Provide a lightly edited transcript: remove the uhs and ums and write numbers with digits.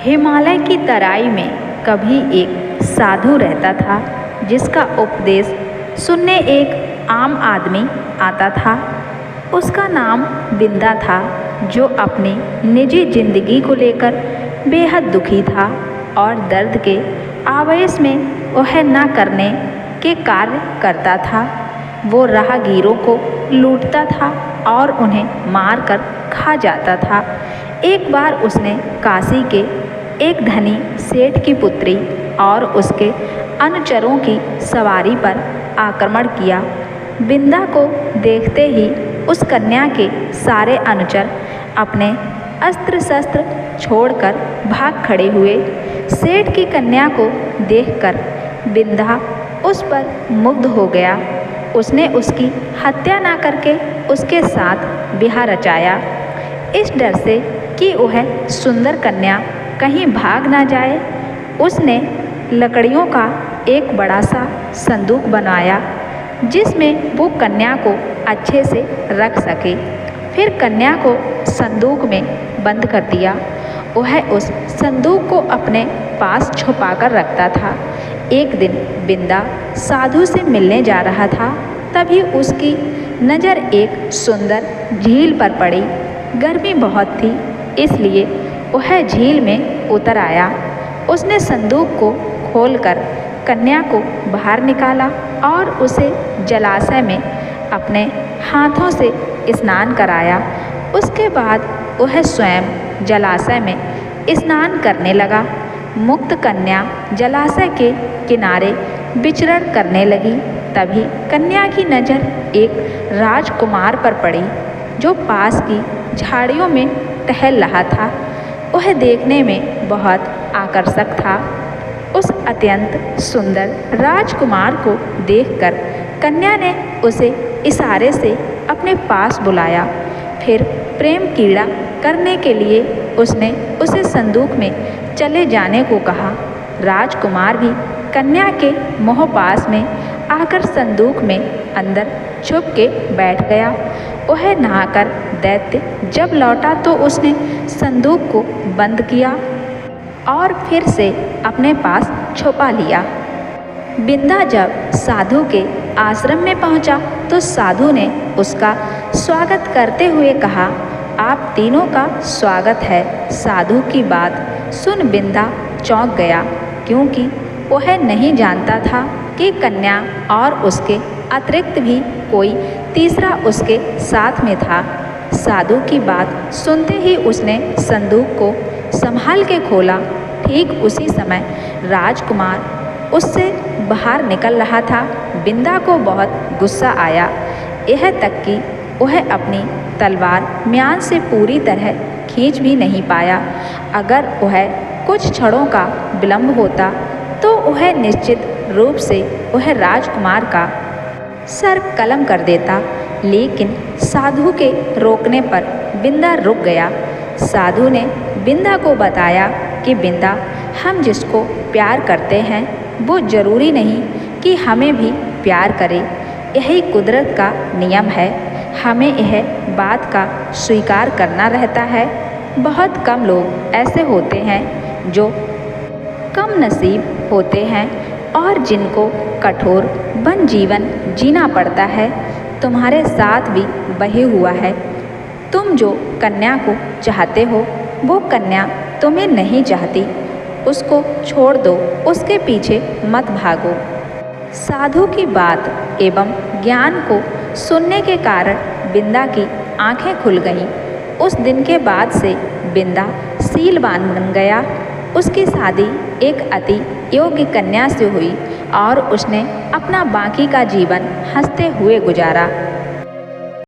हिमालय की तराई में कभी एक साधु रहता था जिसका उपदेश सुनने एक आम आदमी आता था। उसका नाम बिंदा था, जो अपनी निजी जिंदगी को लेकर बेहद दुखी था और दर्द के आवेश में वह न करने के कार्य करता था। वो राहगीरों को लूटता था और उन्हें मारकर खा जाता था। एक बार उसने काशी के एक धनी सेठ की पुत्री और उसके अनुचरों की सवारी पर आक्रमण किया। बिंदा को देखते ही उस कन्या के सारे अनुचर अपने अस्त्र शस्त्र छोड़कर भाग खड़े हुए। सेठ की कन्या को देखकर बिंदा उस पर मुग्ध हो गया। उसने उसकी हत्या ना करके उसके साथ ब्याह रचाया, इस डर से कि वह सुंदर कन्या कहीं भाग ना जाए। उसने लकड़ियों का एक बड़ा सा संदूक बनाया जिसमें वो कन्या को अच्छे से रख सके। फिर कन्या को संदूक में बंद कर दिया। वह उस संदूक को अपने पास छुपाकर रखता था। एक दिन बिंदा साधु से मिलने जा रहा था, तभी उसकी नज़र एक सुंदर झील पर पड़ी। गर्मी बहुत थी, इसलिए वह झील में उतर आया। उसने संदूक को खोलकर कन्या को बाहर निकाला और उसे जलाशय में अपने हाथों से स्नान कराया। उसके बाद वह स्वयं जलाशय में स्नान करने लगा। मुक्त कन्या जलाशय के किनारे विचरण करने लगी। तभी कन्या की नज़र एक राजकुमार पर पड़ी, जो पास की झाड़ियों में टहल रहा था। वह देखने में बहुत आकर्षक था। उस अत्यंत सुंदर राजकुमार को देखकर कन्या ने उसे इशारे से अपने पास बुलाया। फिर प्रेम क्रीड़ा करने के लिए उसने उसे संदूक में चले जाने को कहा। राजकुमार भी कन्या के मोह पास में आकर संदूक में अंदर छुप के बैठ गया। वह नहाकर दैत्य जब लौटा तो उसने संदूक को बंद किया और फिर से अपने पास छुपा लिया। बिंदा जब साधु के आश्रम में पहुंचा तो साधु ने उसका स्वागत करते हुए कहा, आप तीनों का स्वागत है। साधु की बात सुन बिंदा चौंक गया, क्योंकि वह नहीं जानता था कि कन्या और उसके अतिरिक्त भी कोई तीसरा उसके साथ में था। साधु की बात सुनते ही उसने संदूक को संभाल के खोला। ठीक उसी समय राजकुमार उससे बाहर निकल रहा था। बिंदा को बहुत गुस्सा आया, यह तक कि वह अपनी तलवार म्यान से पूरी तरह खींच भी नहीं पाया। अगर वह कुछ क्षणों का विलंब होता तो वह निश्चित रूप से वह राजकुमार का सर कलम कर देता, लेकिन साधु के रोकने पर बिंदा रुक गया। साधु ने बिंदा को बताया कि बिंदा, हम जिसको प्यार करते हैं वो ज़रूरी नहीं कि हमें भी प्यार करे। यही कुदरत का नियम है। हमें यह बात का स्वीकार करना रहता है। बहुत कम लोग ऐसे होते हैं जो कम नसीब होते हैं और जिनको कठोर वन जीवन जीना पड़ता है। तुम्हारे साथ भी वही हुआ है। तुम जो कन्या को चाहते हो वो कन्या तुम्हें नहीं चाहती। उसको छोड़ दो, उसके पीछे मत भागो। साधु की बात एवं ज्ञान को सुनने के कारण बिंदा की आंखें खुल गईं। उस दिन के बाद से बिंदा शीलवान बन गया। उसकी शादी एक अति योग्य कन्या से हुई और उसने अपना बाकी का जीवन हंसते हुए गुजारा।